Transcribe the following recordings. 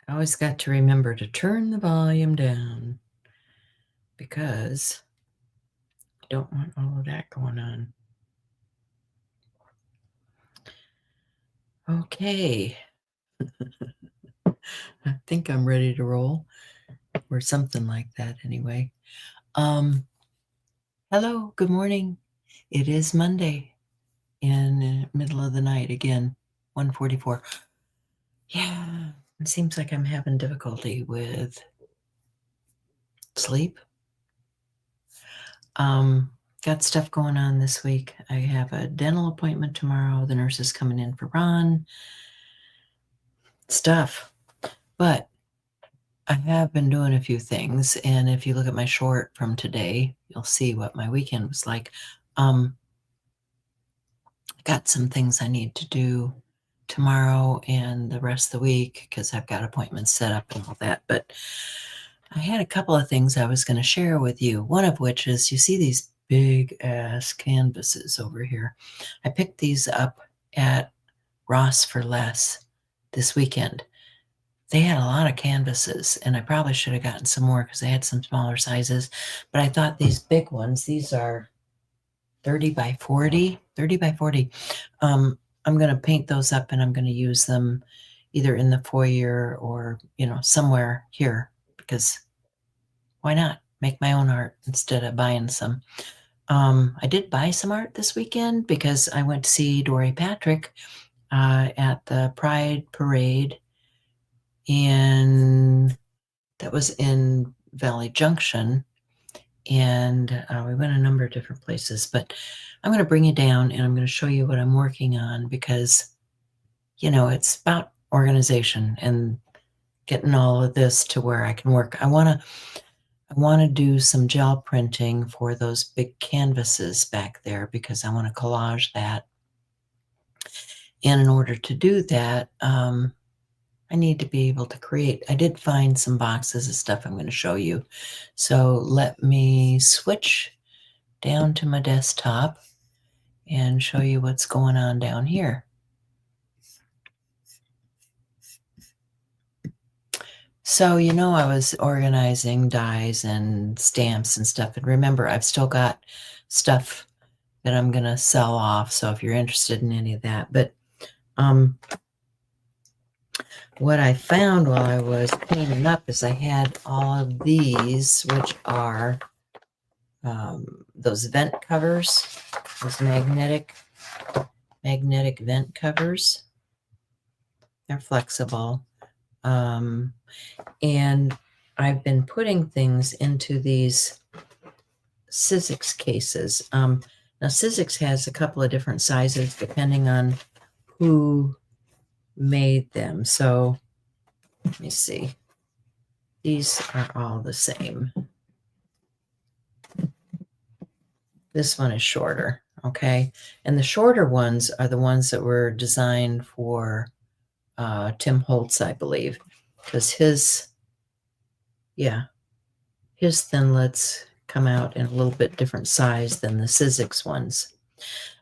I always got to remember to turn the volume down because I don't want all of that going on. Okay. I think I'm ready to roll, or something like that anyway. Hello, good morning. It is Monday in the middle of the night again, 1:44. Yeah, it seems like I'm having difficulty with sleep. Got stuff going on this week. I have a dental appointment tomorrow. The nurse is coming in for Ron. Stuff. But I have been doing a few things, and if you look at my short from today, you'll see what my weekend was like. I got some things I need to do tomorrow and the rest of the week because I've got appointments set up and all that. But I had a couple of things I was going to share with you. One of which is you see these big ass canvases over here. I picked these up at Ross for Less this weekend. They had a lot of canvases, and I probably should have gotten some more because they had some smaller sizes. But I thought these big ones, these are 30 by 40. I'm going to paint those up, and I'm going to use them either in the foyer or, somewhere here, because why not make my own art instead of buying some. I did buy some art this weekend because I went to see Dory Patrick at the Pride Parade, and that was in Valley Junction, and we went a number of different places. But I'm going to bring you down, and I'm going to show you what I'm working on because, it's about organization and getting all of this to where I can work. I want to do some gel printing for those big canvases back there because I want to collage that. And in order to do that, I need to be able to create. I did find some boxes of stuff I'm going to show you. So let me switch down to my desktop and show you what's going on down here. So, I was organizing dies and stamps and stuff. And remember, I've still got stuff that I'm going to sell off. So if you're interested in any of that. But what I found while I was cleaning up is I had all of these, which are those vent covers, those magnetic vent covers. They're flexible. And I've been putting things into these Sizzix cases. Now, Sizzix has a couple of different sizes depending on who made them. So let me see. These are all the same. This one is shorter, okay? And the shorter ones are the ones that were designed for Tim Holtz, I believe, because his Thinlits come out in a little bit different size than the Sizzix ones.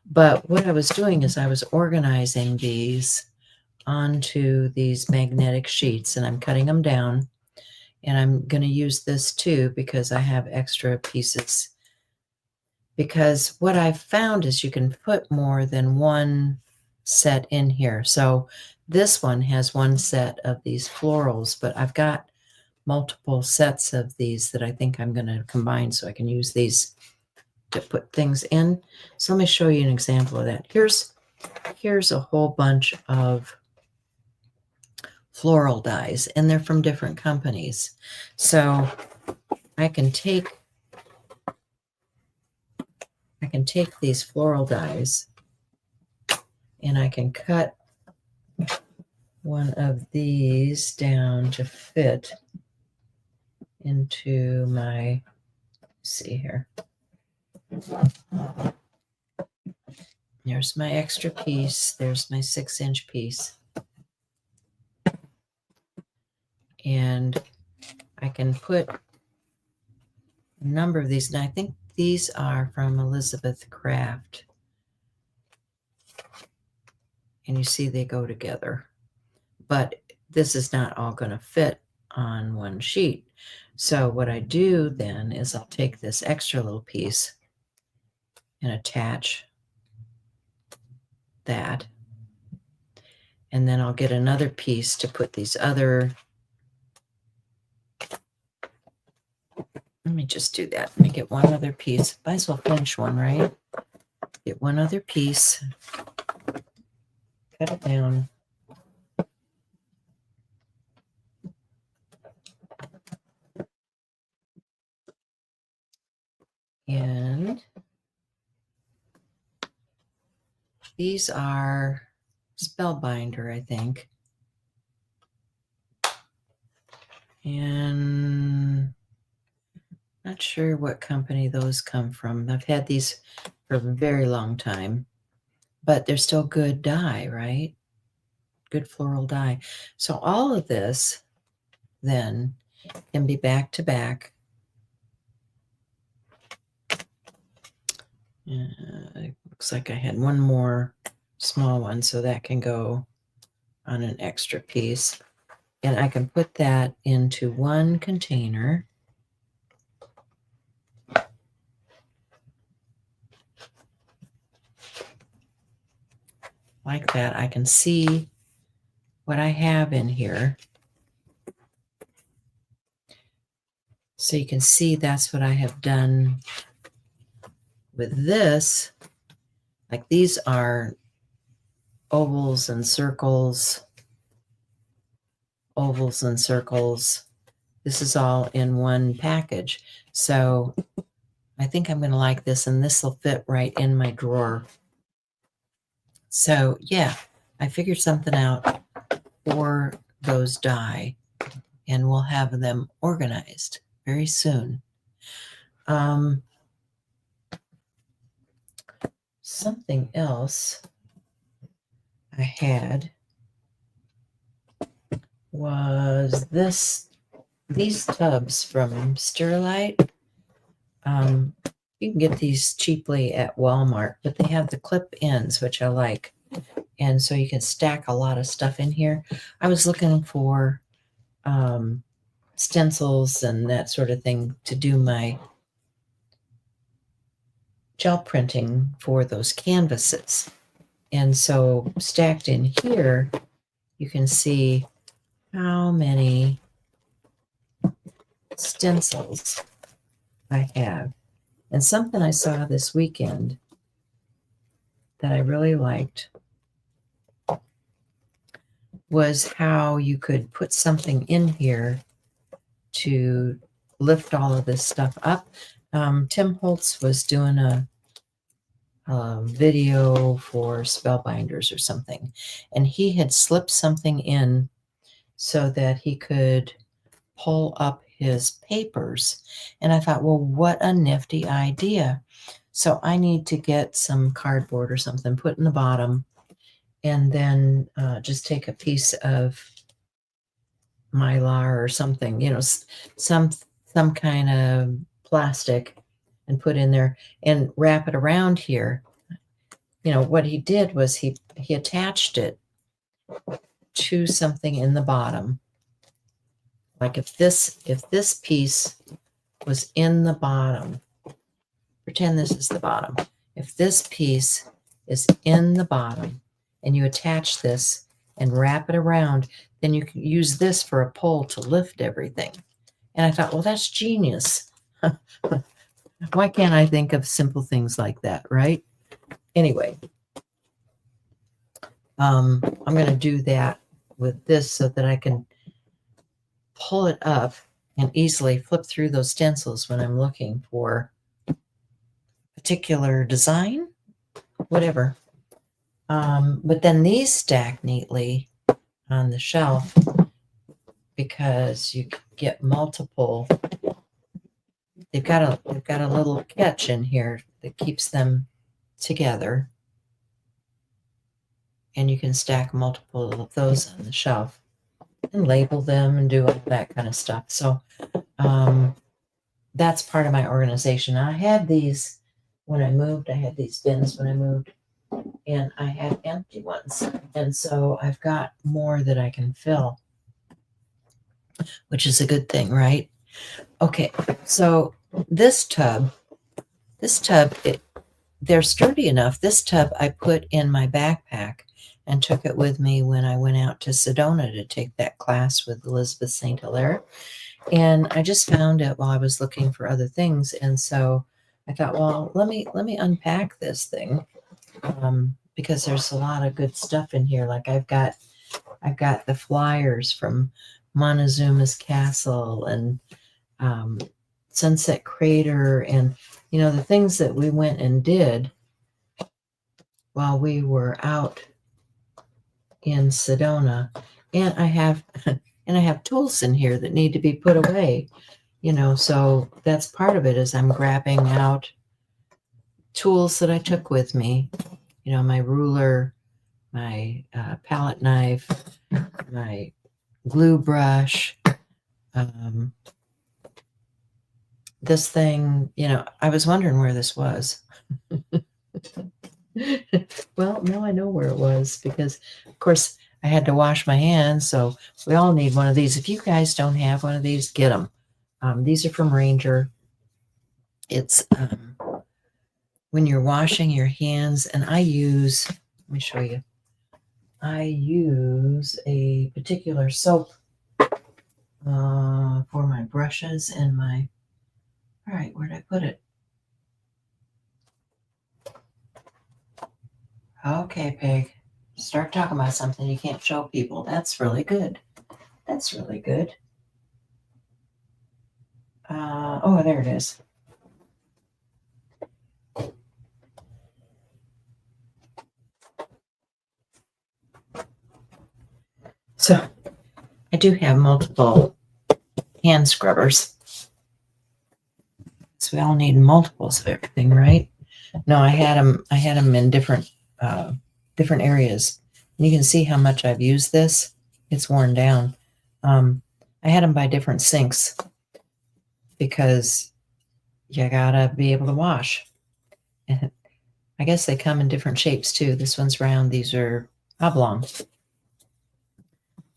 But what I was doing is I was organizing these onto these magnetic sheets, and I'm cutting them down. And I'm going to use this too because I have extra pieces. Because what I've found is you can put more than one set in here. So this one has one set of these florals, but I've got multiple sets of these that I think I'm going to combine so I can use these to put things in. So let me show you an example of that. Here's a whole bunch of floral dies, and they're from different companies. So I can take these floral dies and I can cut one of these down to fit into my, see here. There's my extra piece. There's my 6-inch piece. And I can put a number of these. And I think these are from Elizabeth Craft. And you see they go together. But this is not all going to fit on one sheet. So what I do then is I'll take this extra little piece and attach that. And then I'll get another piece to put these other, let me just do that. Let me get one other piece. Might as well finish one, right? Get one other piece, cut it down. And these are Spellbinder, I think. And not sure what company those come from. I've had these for a very long time, but they're still good dye, right? Good floral dye. So all of this then can be back to back. It looks like I had one more small one, so that can go on an extra piece. And I can put that into one container. Like that. I can see what I have in here. So you can see that's what I have done with this. Like these are ovals and circles, ovals and circles. This is all in one package. So I think I'm going to like this, and this will fit right in my drawer. So yeah, I figured something out for those die, and we'll have them organized very soon. Something else I had was these tubs from Sterilite. You can get these cheaply at Walmart, but they have the clip ends, which I like. And so you can stack a lot of stuff in here. I was looking for stencils and that sort of thing to do my gel printing for those canvases. And so stacked in here, you can see how many stencils I have. And something I saw this weekend that I really liked was how you could put something in here to lift all of this stuff up. Tim Holtz was doing a video for Spellbinders or something, and he had slipped something in so that he could pull up his papers. And I thought, well, what a nifty idea. So I need to get some cardboard or something, put in the bottom, and then just take a piece of Mylar or something, you know, some kind of plastic, and put in there and wrap it around here. You know, what he did was he attached it to something in the bottom. Like if this piece was in the bottom, pretend this is the bottom. If this piece is in the bottom and you attach this and wrap it around, then you can use this for a pole to lift everything. And I thought, well, that's genius. Why can't I think of simple things like that, right? Anyway, I'm going to do that with this so that I can pull it up and easily flip through those stencils when I'm looking for particular design, whatever. But then these stack neatly on the shelf because you get multiple. They've got a little catch in here that keeps them together, and you can stack multiple of those on the shelf and label them and do all that kind of stuff. So that's part of my organization. I had these when I moved. I had these bins when I moved, and I had empty ones. And so I've got more that I can fill. which is a good thing, right? Okay, so this tub, they're sturdy enough. This tub I put in my backpack and took it with me when I went out to Sedona to take that class with Elizabeth St. Hilaire. And I just found it while I was looking for other things. And so I thought, well, let me unpack this thing, because there's a lot of good stuff in here. Like I've got the flyers from Montezuma's Castle and Sunset Crater, and the things that we went and did while we were out in Sedona. And I have tools in here that need to be put away. So that's part of it, is I'm grabbing out tools that I took with me, my ruler, my palette knife, my glue brush, this thing. I was wondering where this was. Well, now I know where it was, because of course I had to wash my hands, so we all need one of these. If you guys don't have one of these, get them. These are from Ranger. It's when you're washing your hands, and let me show you. I use a particular soap for my brushes and all right, where'd I put it? Okay, Pig. Start talking about something you can't show people. That's really good. That's really good. Oh, there it is. So I do have multiple hand scrubbers. So we all need multiples of everything, right? No, I had them in different areas. And you can see how much I've used this. It's worn down. I had them by different sinks because you gotta be able to wash. And I guess they come in different shapes too. This one's round. These are oblong.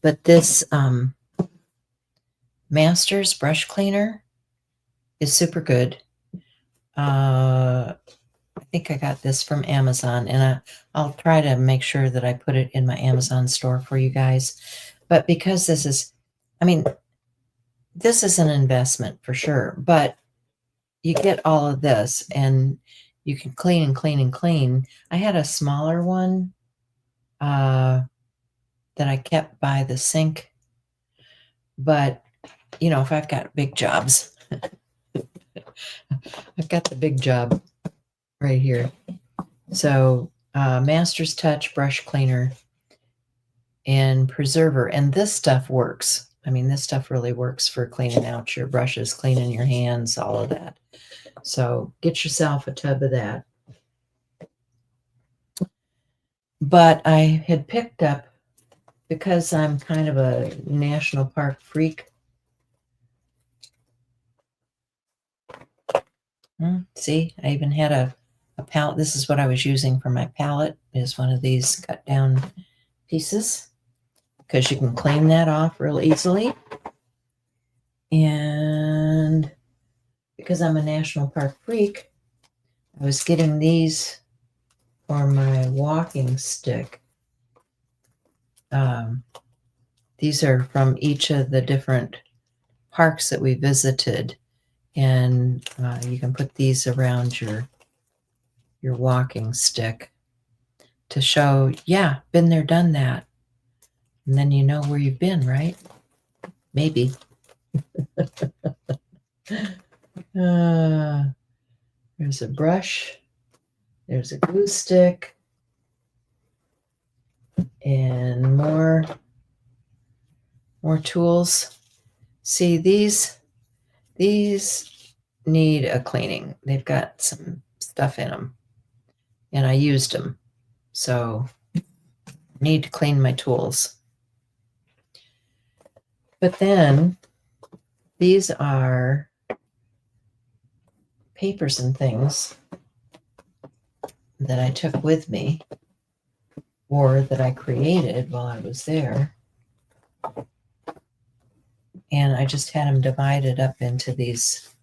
But this Masters brush cleaner is super good. I think I got this from Amazon, and I'll try to make sure that I put it in my Amazon store for you guys. But because this is an investment for sure, but you get all of this and you can clean and clean and clean. I had a smaller one that I kept by the sink, but if I've got big jobs, I've got the big job right here. So Master's Touch brush cleaner and preserver, and this stuff works. I mean, this stuff really works for cleaning out your brushes, cleaning your hands, all of that. So get yourself a tub of that. But I had picked up, because I'm kind of a national park freak. See, I even had a palette. This is what I was using for my palette, is one of these cut down pieces, because you can clean that off real easily. And because I'm a national park freak, I was getting these for my walking stick. These are from each of the different parks that we visited, and you can put these around your walking stick to show, yeah, been there, done that. And then you know where you've been, right? Maybe. There's a brush. There's a glue stick. And more tools. See, these need a cleaning. They've got some stuff in them, and I used them. So I need to clean my tools. But then these are papers and things that I took with me, or that I created while I was there. And I just had them divided up into these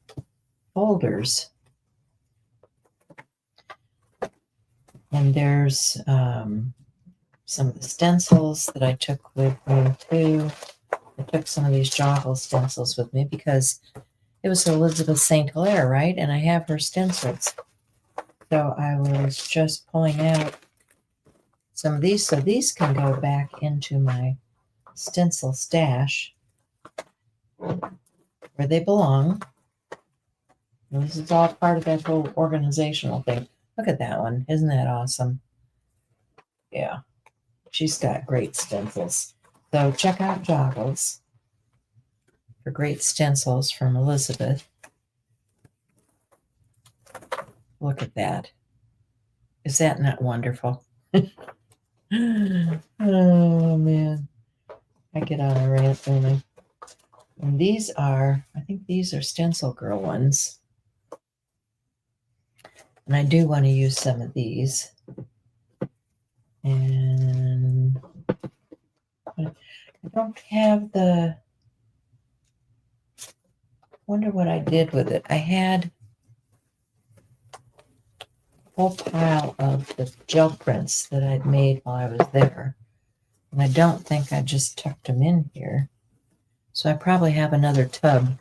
folders. And there's some of the stencils that I took with me too. I took some of these Joggle stencils with me because it was Elizabeth St. Hilaire, right? And I have her stencils. So I was just pulling out some of these. So these can go back into my stencil stash where they belong. And this is all part of that whole organizational thing. Look at that one. Isn't that awesome? Yeah. She's got great stencils. So check out Joggles for great stencils from Elizabeth. Look at that. Is that not wonderful? Oh, man. I get on a rant, don't I? And these are, I think these are Stencil Girl ones. And I do want to use some of these. And I don't have the, wonder what I did with it. I had a whole pile of the gel prints that I'd made while I was there. And I don't think I just tucked them in here. So I probably have another tub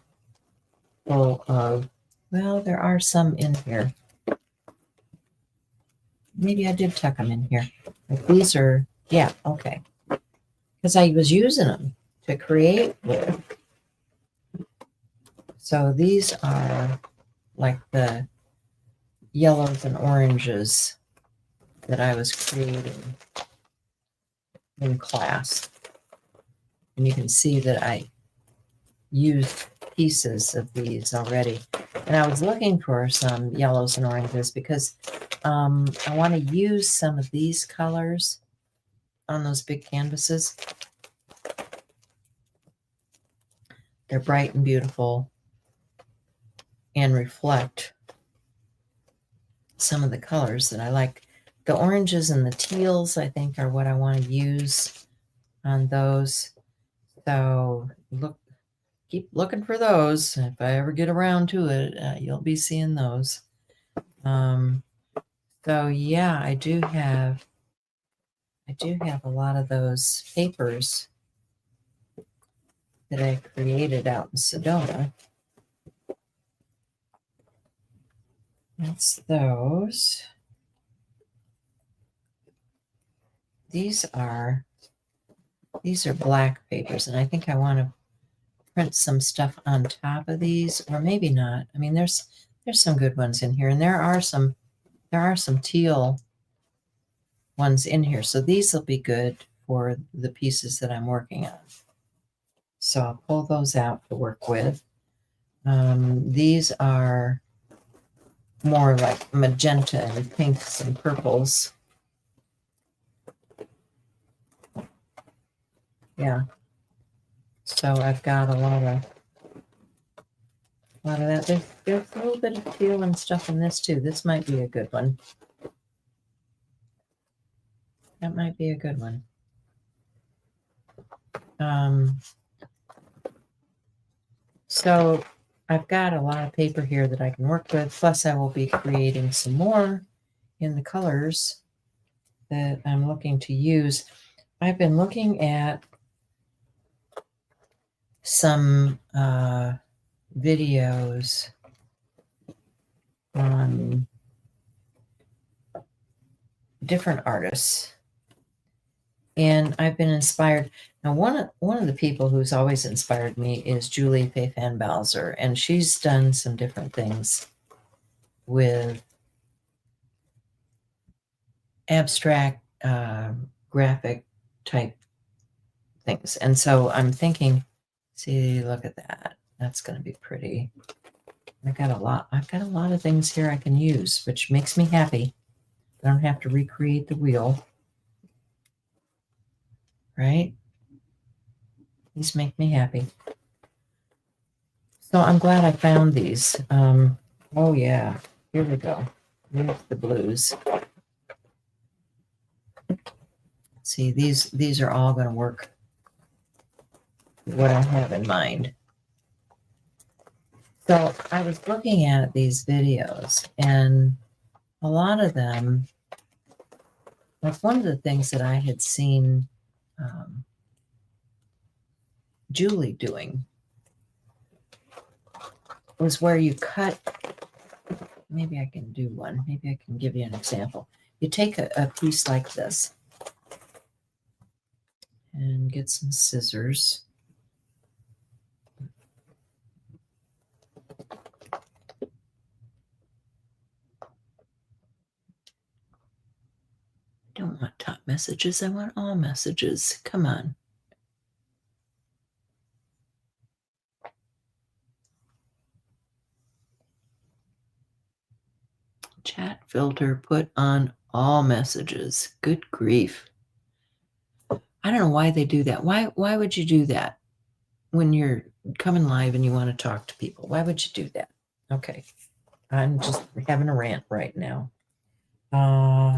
full of, well, there are some in here. Maybe I did tuck them in here. Like these are, yeah, okay. Because I was using them to create with. So these are like the yellows and oranges that I was creating in class. And you can see that I used pieces of these already. And I was looking for some yellows and oranges because I want to use some of these colors on those big canvases. They're bright and beautiful and reflect some of the colors that I like. The oranges and the teals, I think, are what I want to use on those. So keep looking for those. If I ever get around to it, you'll be seeing those. So yeah, I do have a lot of those papers that I created out in Sedona. That's those. These are black papers, and I think I want to print some stuff on top of these, or maybe not. I mean, there's some good ones in here, and there are some teal ones in here. So these will be good for the pieces that I'm working on. So I'll pull those out to work with. These are more like magenta and pinks and purples. Yeah. So I've got a lot of that. There's a little bit of teal and stuff in this too. This might be a good one. That might be a good one. So I've got a lot of paper here that I can work with. Plus I will be creating some more in the colors that I'm looking to use. I've been looking at some videos on different artists, and I've been inspired. Now, one of the people who's always inspired me is Julie Payfan Balzer, and she's done some different things with abstract graphic type things. And so I'm thinking, see, look at that. That's going to be pretty. I've got a lot of things here I can use, which makes me happy. I don't have to recreate the wheel. Right? These make me happy. So I'm glad I found these. Oh yeah, here we go. Here's the blues. See, these are all going to work what I have in mind. So I was looking at these videos, and a lot of them, like one of the things that I had seen Julie doing was where you cut. Maybe I can do one. Maybe I can give you an example. You take a piece like this and get some scissors. I don't want top messages. I want all messages. Come on. Chat filter put on all messages. Good grief. I don't know why they do that. Why would you do that when you're coming live and you want to talk to people? Why would you do that? Okay. I'm just having a rant right now.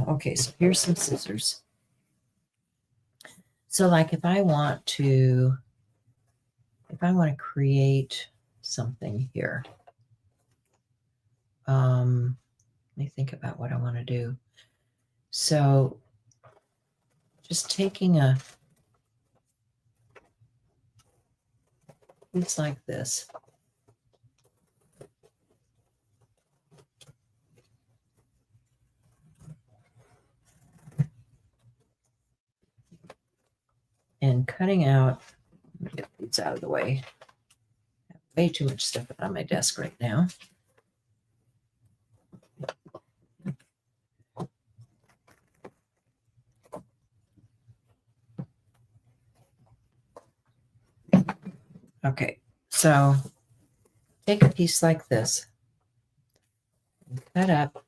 Okay, so here's some scissors. So like if I want to create something here, let me think about what I want to do. So just taking a piece like this. And cutting out, let me get these out of the way. I have way too much stuff on my desk right now. Okay, so take a piece like this and cut up.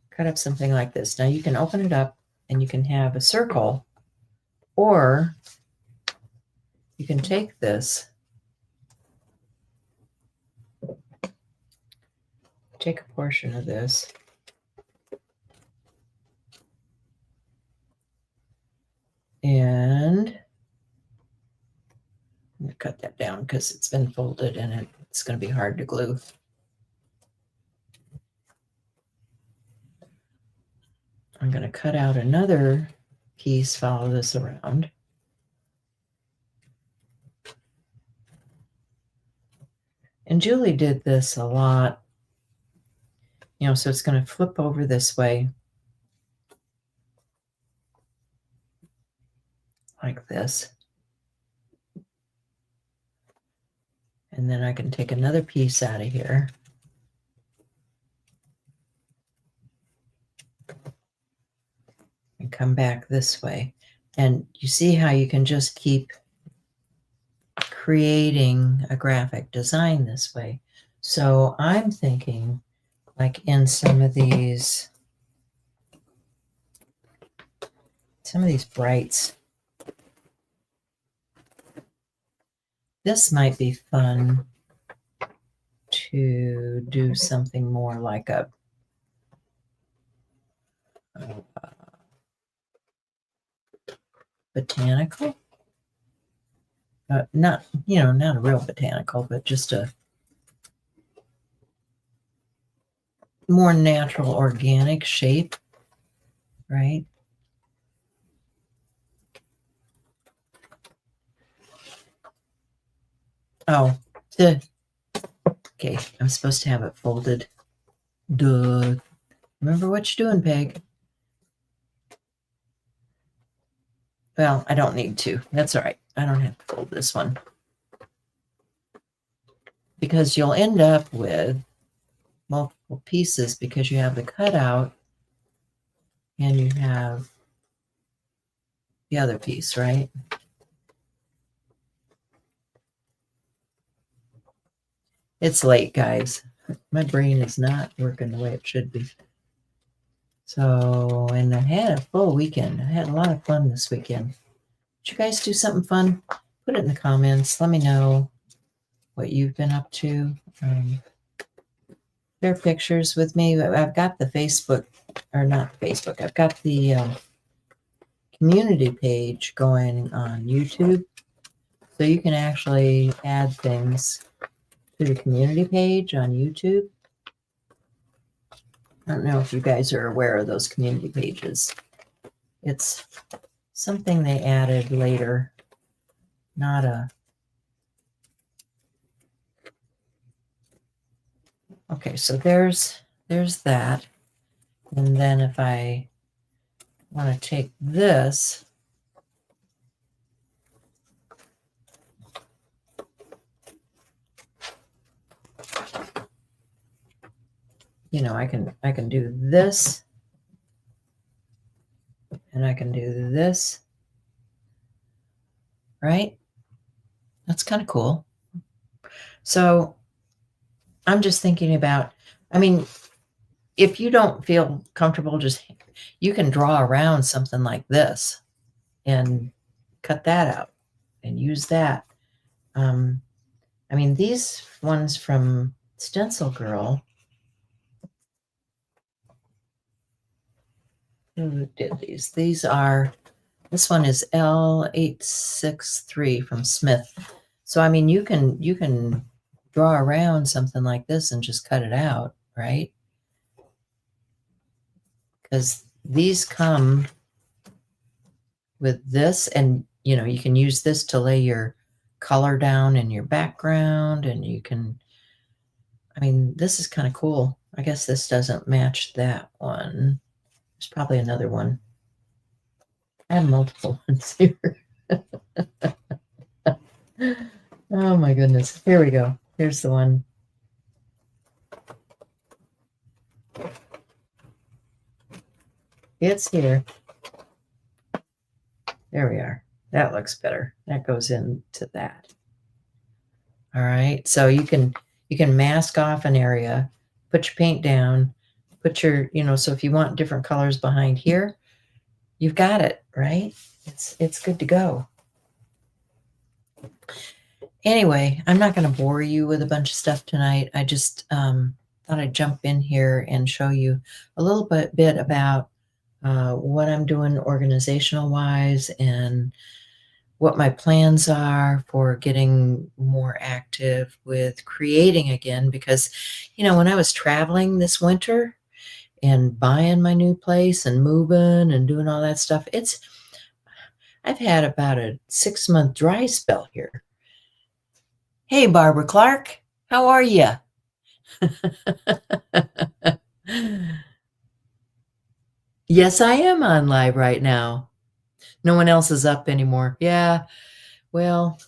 Cut up something like this. Now you can open it up and you can have a circle, or you can take this, take a portion of this, and I'm going to cut that down because it's been folded and it's going to be hard to glue. I'm going to cut out another piece, follow this around. And Julie did this a lot, so it's going to flip over this way like this. And then I can take another piece out of here. And come back this way. And you see how you can just keep creating a graphic design this way. So I'm thinking like in some of these brights, this might be fun to do something more like a botanical, not a real botanical, but just a more natural organic shape, right? Oh, okay, I'm supposed to have it folded. Duh. Remember what you're doing, Peg. Well, I don't need to. That's all right. I don't have to fold this one. Because you'll end up with multiple pieces because you have the cutout and you have the other piece, right? It's late, guys. My brain is not working the way it should be. So, and I had a full weekend. I had a lot of fun this weekend. Did you guys do something fun? Put it in the comments. Let me know what you've been up to. Share pictures with me. I've got the Facebook or not Facebook. I've got the community page going on YouTube. So you can actually add things to the community page on YouTube. I don't know if you guys are aware of those community pages. It's something they added later, not a... Okay, so there's that. And then if I want to take this, you know, I can do this, and I can do this, right? That's kind of cool. So I'm just thinking about, I mean, if you don't feel comfortable, just, you can draw around something like this and cut that out and use that. I mean, these ones from Stencil Girl, who did these? These are, this one is L863 from Smith. So, I mean, you can draw around something like this and just cut it out, right? Because these come with this, and, you know, you can use this to lay your color down in your background, and you can, I mean, this is kind of cool. I guess this doesn't match that one. There's probably another one. I have multiple ones here. Oh my goodness. Here we go. Here's the one. It's here. There we are. That looks better. That goes into that. All right. So you can mask off an area, put your paint down, put your, you know, so if you want different colors behind here, you've got it, right? It's good to go. Anyway, I'm not going to bore you with a bunch of stuff tonight. I just thought I'd jump in here and show you a little bit about what I'm doing organizational wise and what my plans are for getting more active with creating again. Because, you know, when I was traveling this winter and buying my new place and moving and doing all that stuff, I've had about a 6-month dry spell here. Hey, Barbara Clark, how are you? Yes, I am on live right now. No one else is up anymore. Yeah, well,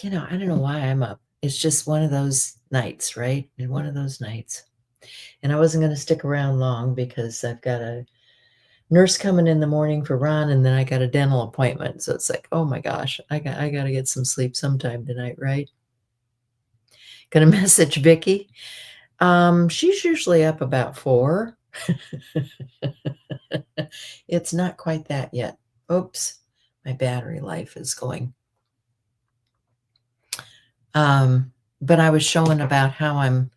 you know, I don't know why I'm up. It's just one of those nights, right? And one of those nights. And I wasn't going to stick around long because I've got a nurse coming in the morning for Ron, and then I got a dental appointment. So it's like, oh my gosh, I got to get some sleep sometime tonight, right? Gonna message Vicky. She's usually up about 4. It's not quite that yet. Oops, my battery life is going. But I was showing about how I'm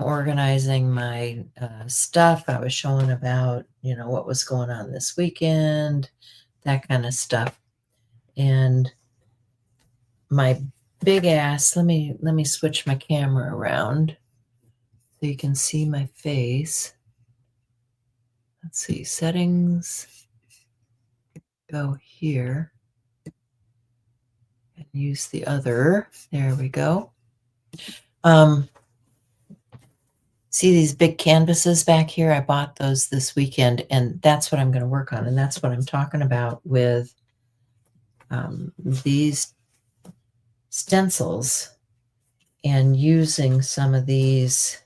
organizing my stuff. I was showing about, you know, what was going on this weekend, that kind of stuff. And my big ass, let me switch my camera around so you can see my face. Let's see, settings, go here and use the other. There we go. See these big canvases back here? I bought those this weekend, and that's what I'm going to work on. And that's what I'm talking about with these stencils and using some of these.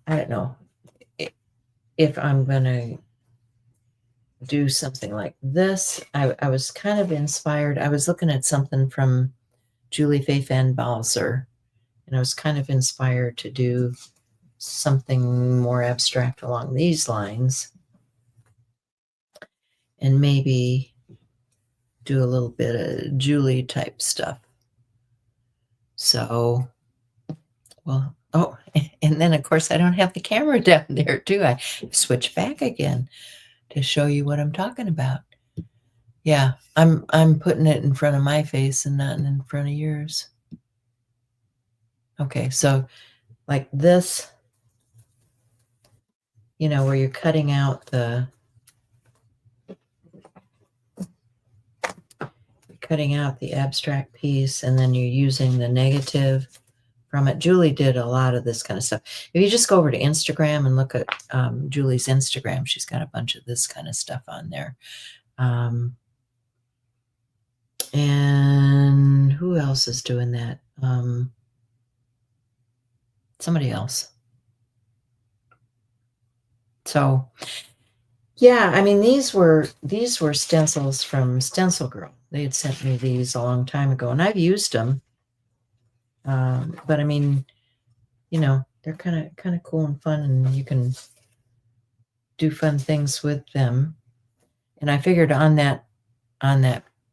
I don't know if I'm going to do something like this. I was kind of inspired. I was looking at something from Julie Faye Van Balzer, and I was kind of inspired to do something more abstract along these lines and maybe do a little bit of Julie type stuff. So, well, Oh, and then of course I don't have the camera down there too. I switch back again to show you what I'm talking about. Yeah, I'm putting it in front of my face and not in front of yours. Okay, so like this, where you're cutting out the abstract piece and then you're using the negative from it. Julie did a lot of this kind of stuff. If you just go over to Instagram and look at Julie's Instagram, she's got a bunch of this kind of stuff on there. And who else is doing that? Somebody else. So yeah, I mean, these were stencils from Stencil Girl. They had sent me these a long time ago, and I've used them. But I mean, they're kind of cool and fun, and you can do fun things with them. And I figured on that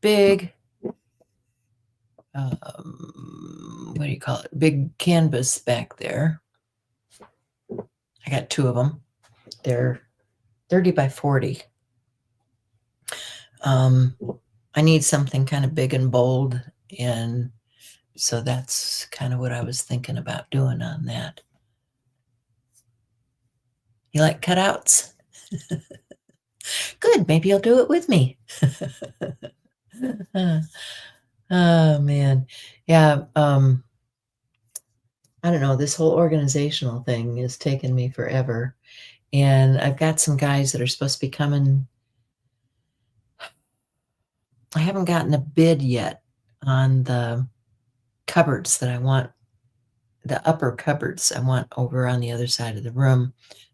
big, what do you call it? Big canvas back there. I got 2 of them. They're 30 by 40. I need something kind of big and bold, and so that's kind of what I was thinking about doing on that. You like cutouts? Good, maybe you'll do it with me. Oh man. Yeah, I don't know, this whole organizational thing has taken me forever. And I've got some guys that are supposed to be coming. I haven't gotten a bid yet on the cupboards that I want, the upper cupboards I want over on the other side of the room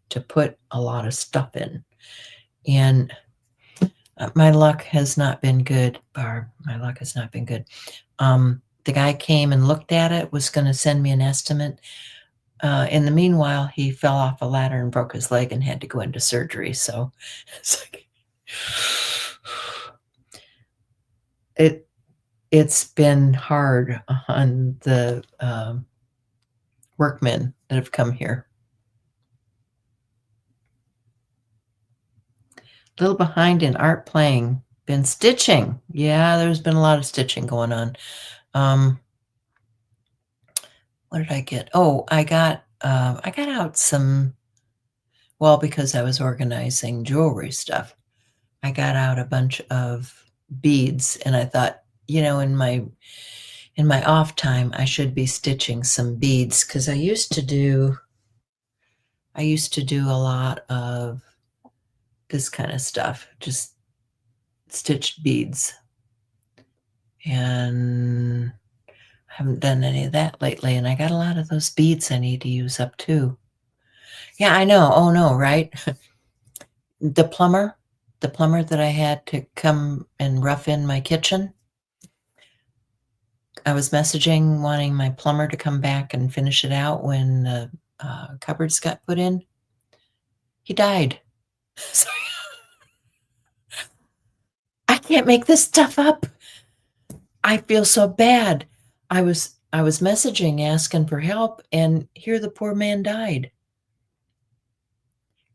to put a lot of stuff in. And my luck has not been good, Barb. My luck has not been good. The guy came and looked at it, was going to send me an estimate. In the meanwhile, he fell off a ladder and broke his leg and had to go into surgery. So it's like, it's been hard on the workmen that have come here. A little behind in art playing. Been stitching. Yeah, there's been a lot of stitching going on. What did I get? Oh, I got out some, well, because I was organizing jewelry stuff. I got out a bunch of beads, and I thought, in my off time, I should be stitching some beads, because I used to do a lot of this kind of stuff, just stitched beads. And I haven't done any of that lately, and I got a lot of those beads I need to use up too. Yeah, I know. Oh no, right? The plumber that I had to come and rough in my kitchen. I was messaging wanting my plumber to come back and finish it out when the cupboards got put in. He died. So I can't make this stuff up. I feel so bad. I was messaging asking for help, and here the poor man died.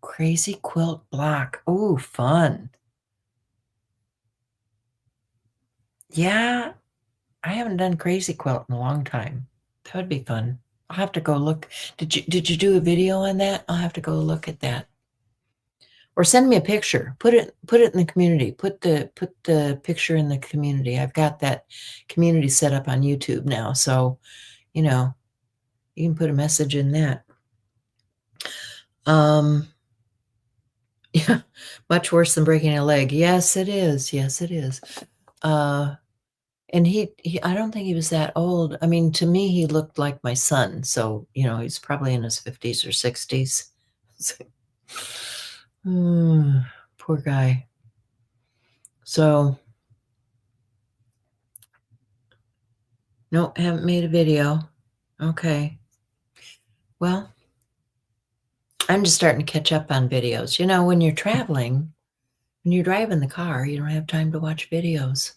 Crazy quilt block. Oh, fun. Yeah, I haven't done crazy quilt in a long time. That would be fun. I'll have to go look. Did you do a video on that? I'll have to go look at that. Or send me a picture. Put it in the community. Put the picture in the community. I've got that community set up on YouTube now, so you can put a message in that. Yeah, much worse than breaking a leg. Yes, it is. Yes, it is. And he I don't think he was that old. I mean, to me, he looked like my son. So, he's probably in his 50s or 60s. Poor guy. So, no, haven't made a video. Okay. Well, I'm just starting to catch up on videos. When you're traveling, when you're driving the car, you don't have time to watch videos.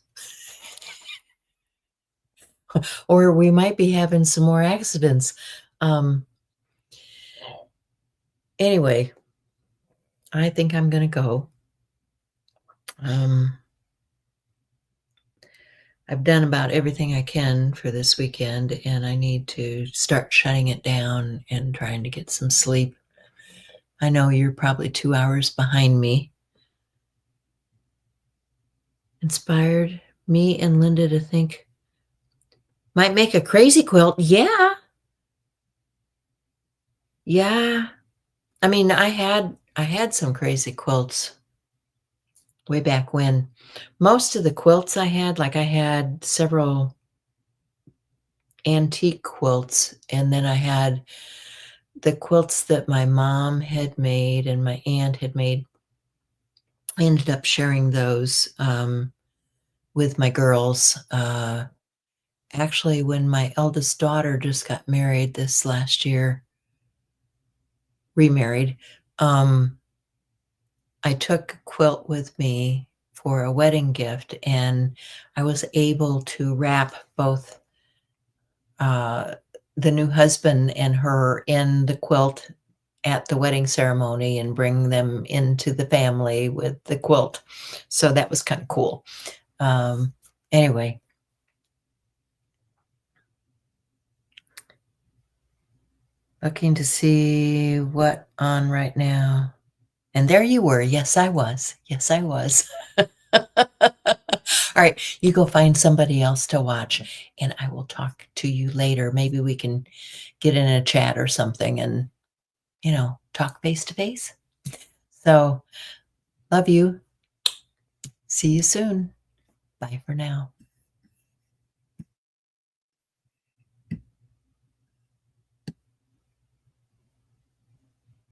Or we might be having some more accidents. Anyway, I think I'm going to go. Um, I've done about everything I can for this weekend, and I need to start shutting it down and trying to get some sleep. I know you're probably 2 hours behind me. Inspired me and Linda to think, might make a crazy quilt. Yeah. Yeah. I mean, I had some crazy quilts way back when. Most of the quilts I had, like I had several antique quilts, and then I had the quilts that my mom had made and my aunt had made. I ended up sharing those with my girls. Actually, when my eldest daughter just got married this last year, remarried, um, I took a quilt with me for a wedding gift, and I was able to wrap both uh, the new husband and her in the quilt at the wedding ceremony and bring them into the family with the quilt. So that was kind of cool. Anyway, looking to see what on right now. And there you were. Yes, I was. Yes, I was. All right, you go find somebody else to watch, and I will talk to you later. Maybe we can get in a chat or something and, talk face to face. So, love you. See you soon. Bye for now.